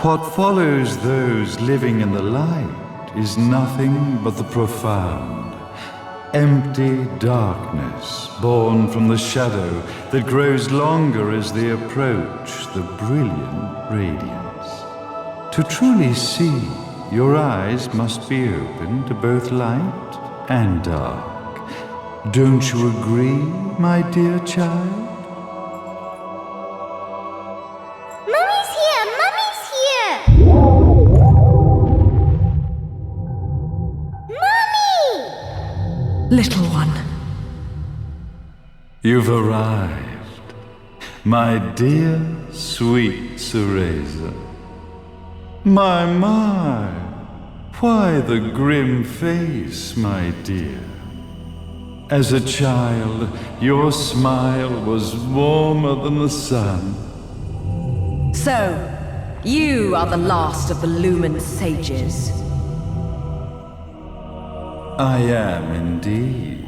What follows those living in the light is nothing but the profound, empty darkness born from the shadow that grows longer as they approach the brilliant radiance. To truly see, your eyes must be open to both light and dark. Don't you agree, my dear child? Little one. You've arrived, my dear, sweet Cereza. My, why the grim face, my dear? As a child, your smile was warmer than the sun. So, you are the last of the Lumen sages. I am indeed.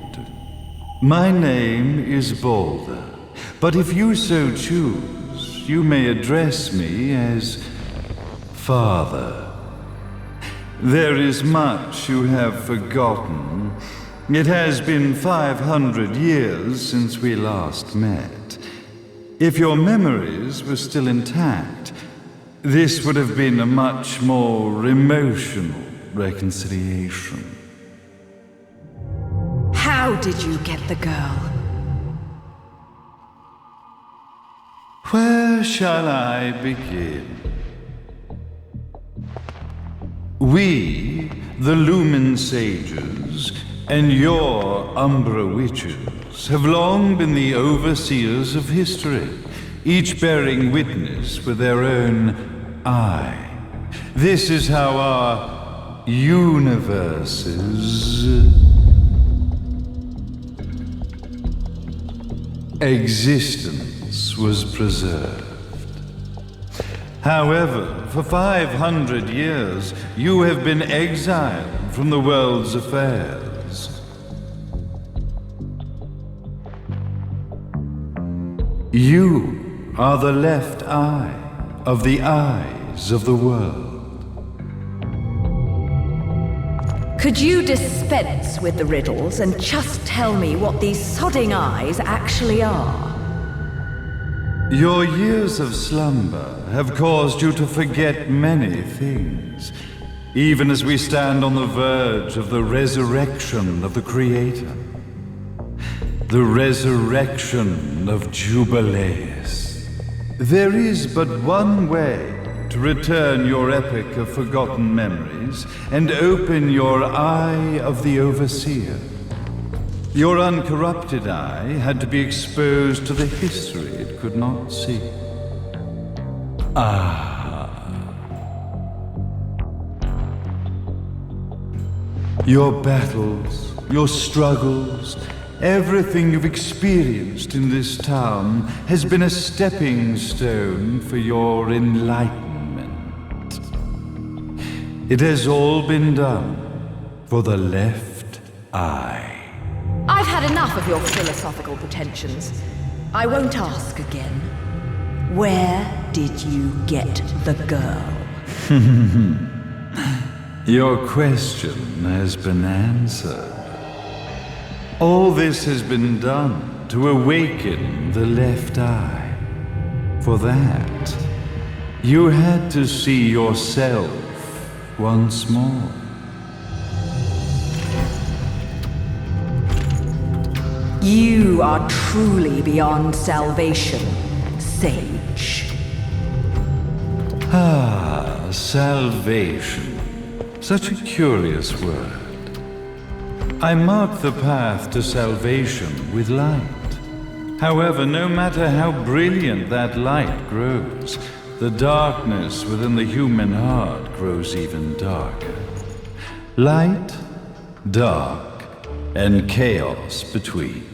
My name is Balder, but if you so choose, you may address me as Father. There is much you have forgotten. It has been 500 years since we last met. If your memories were still intact, this would have been a much more emotional reconciliation. How did you get the girl? Where shall I begin? We, the Lumen Sages, and your Umbra Witches, have long been the overseers of history, each bearing witness with their own eye. This is how our universes existence was preserved. However, for 500 years, you have been exiled from the world's affairs. You are the left eye of the eyes of the world. Could you dispense with the riddles and just tell me what these sodding eyes actually are? Your years of slumber have caused you to forget many things, even as we stand on the verge of the resurrection of the Creator. The resurrection of Jubileus. There is but one way to return your epic of forgotten memories and open your eye of the Overseer. Your uncorrupted eye had to be exposed to the history it could not see. Your battles, your struggles, everything you've experienced in this town has been a stepping stone for your enlightenment. It has all been done for the left eye. I've had enough of your philosophical pretensions. I won't ask again. Where did you get the girl? Your question has been answered. All this has been done to awaken the left eye. For that, you had to see yourself once more. You are truly beyond salvation, sage. Salvation. Such a curious word. I mark the path to salvation with light. However, no matter how brilliant that light grows, the darkness within the human heart grows even darker. Light, dark, and chaos between.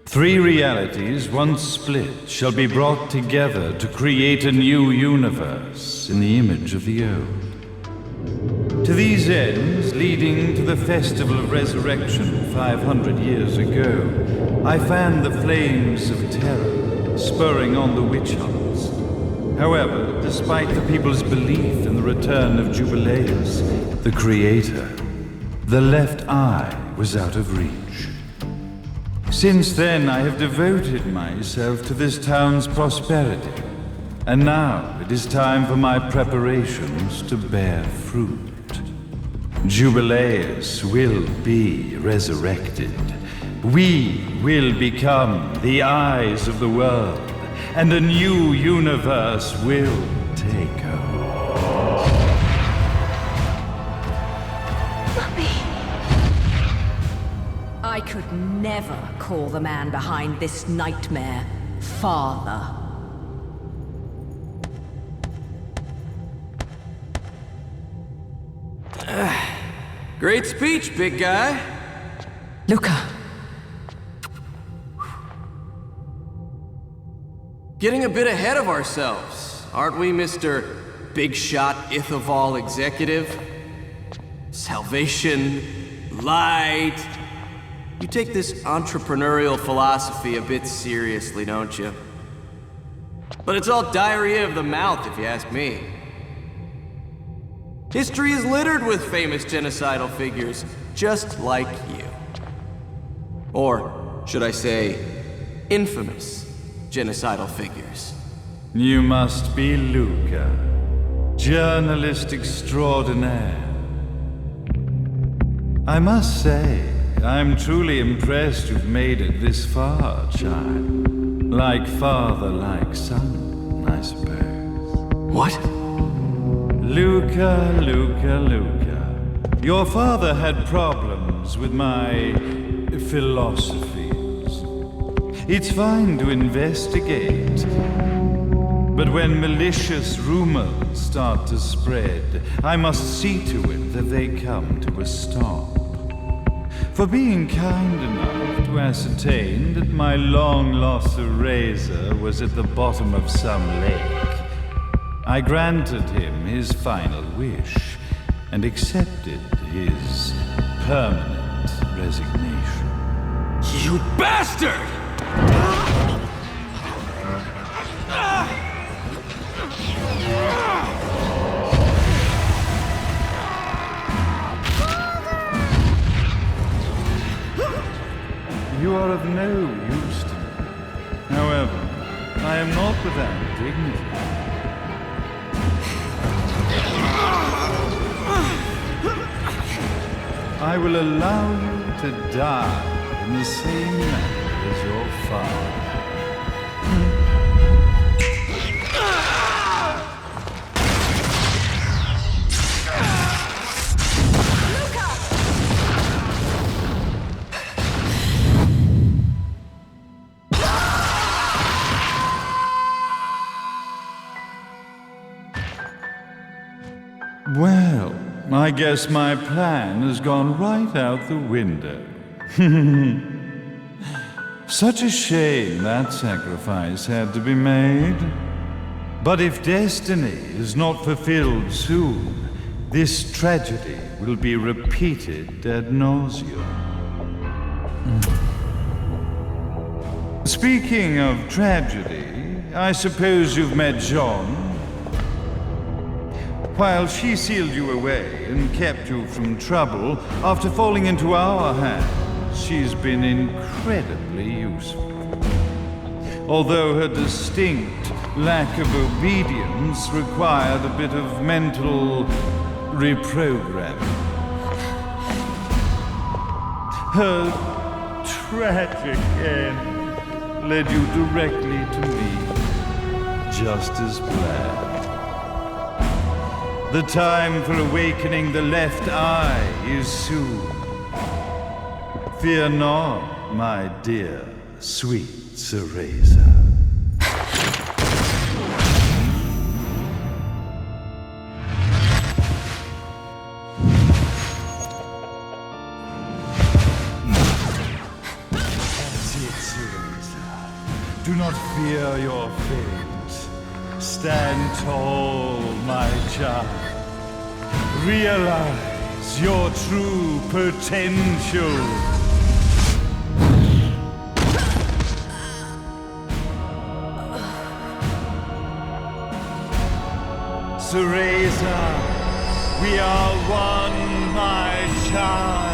Three realities, once split, shall be brought together to create a new universe in the image of the old. To these ends, leading to the Festival of Resurrection 500 years ago, I fanned the flames of terror, spurring on the witch hunts. However, despite the people's belief in the return of Jubileus, the creator, the left eye was out of reach. Since then, I have devoted myself to this town's prosperity, and now it is time for my preparations to bear fruit. Jubileus will be resurrected. We will become the eyes of the world, and a new universe will take over. Mummy! I could never call the man behind this nightmare father. Great speech, big guy. Luca. Getting a bit ahead of ourselves, aren't we, Mr. Big Shot Ithoval Executive? Salvation, light. You take this entrepreneurial philosophy a bit seriously, don't you? But it's all diarrhea of the mouth, if you ask me. History is littered with famous genocidal figures, just like you. Or, should I say, infamous genocidal figures. You must be Luca, journalist extraordinaire. I must say, I'm truly impressed you've made it this far, child. Like father, like son, I suppose. What? Luca, Luca, Luca. Your father had problems with my philosophies. It's fine to investigate, but when malicious rumors start to spread, I must see to it that they come to a stop. For being kind enough to ascertain that my long-lost eraser was at the bottom of some lake, I granted him his final wish and accepted his permanent resignation. You bastard! You are of no use to me. However, I am not without dignity. I will allow you to die in the same manner as your father. Well, I guess my plan has gone right out the window. Such a shame that sacrifice had to be made. But if destiny is not fulfilled soon, this tragedy will be repeated ad nauseum. Speaking of tragedy, I suppose you've met Jean. While she sealed you away and kept you from trouble, after falling into our hands, she's been incredibly useful. Although her distinct lack of obedience required a bit of mental reprogramming. Her tragic end led you directly to me, just as planned. The time for awakening the left eye is soon. Fear not, my dear, sweet Cereza. That's it, Cereza. Do not fear your fate. Stand tall, my child. Realize your true potential. Cereza, we are one, my child.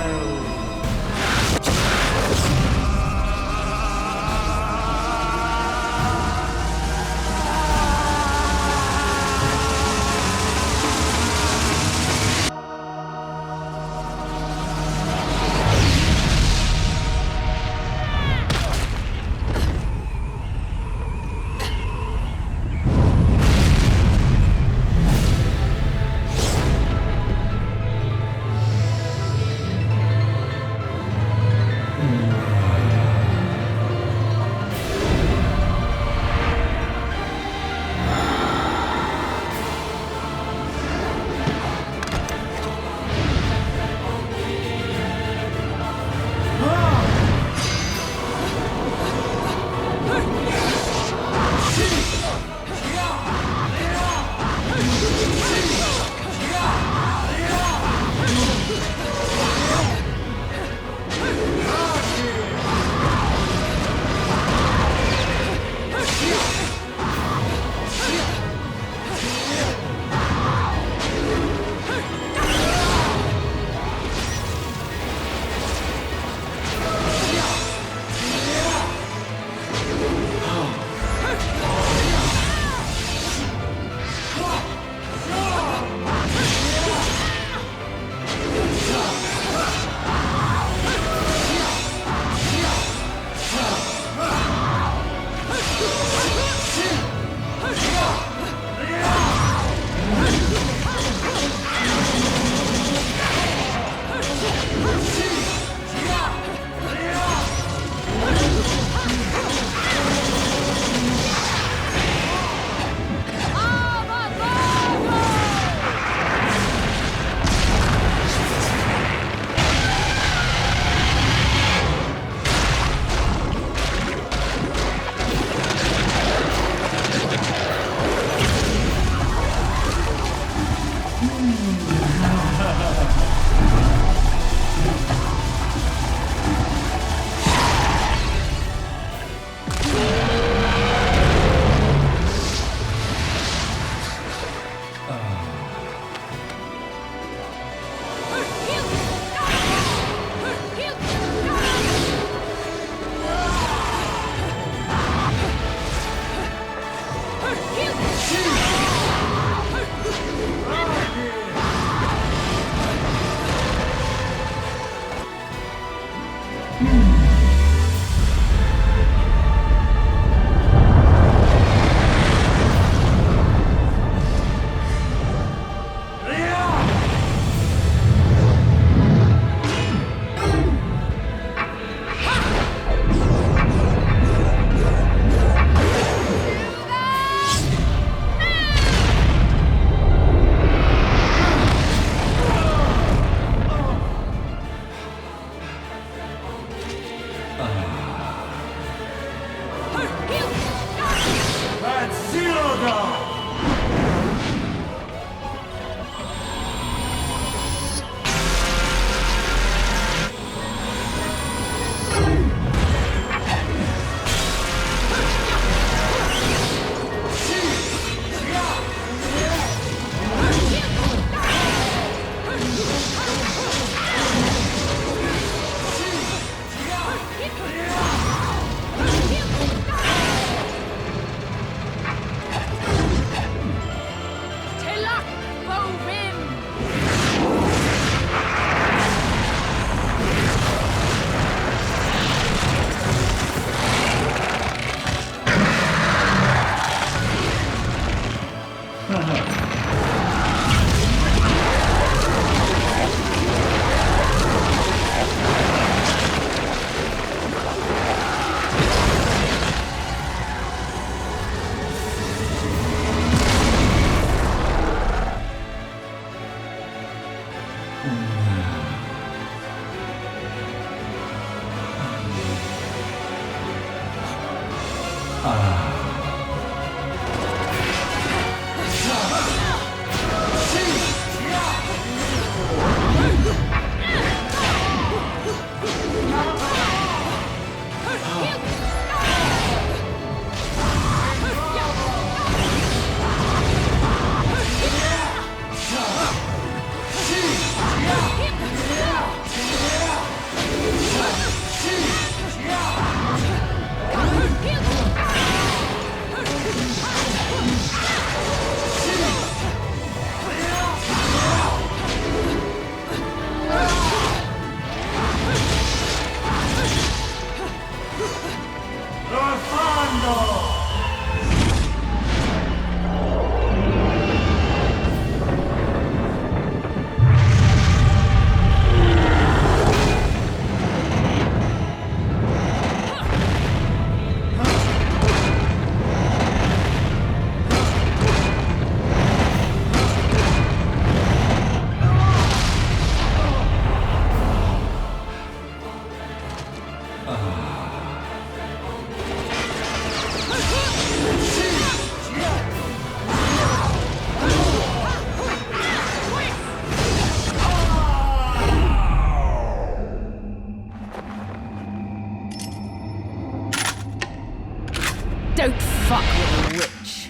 Don't fuck with a witch.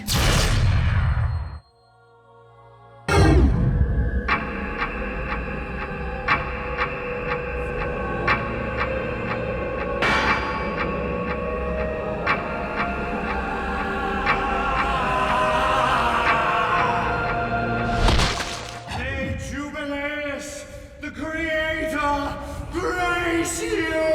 Hey, Jubileus, the Creator, grace you!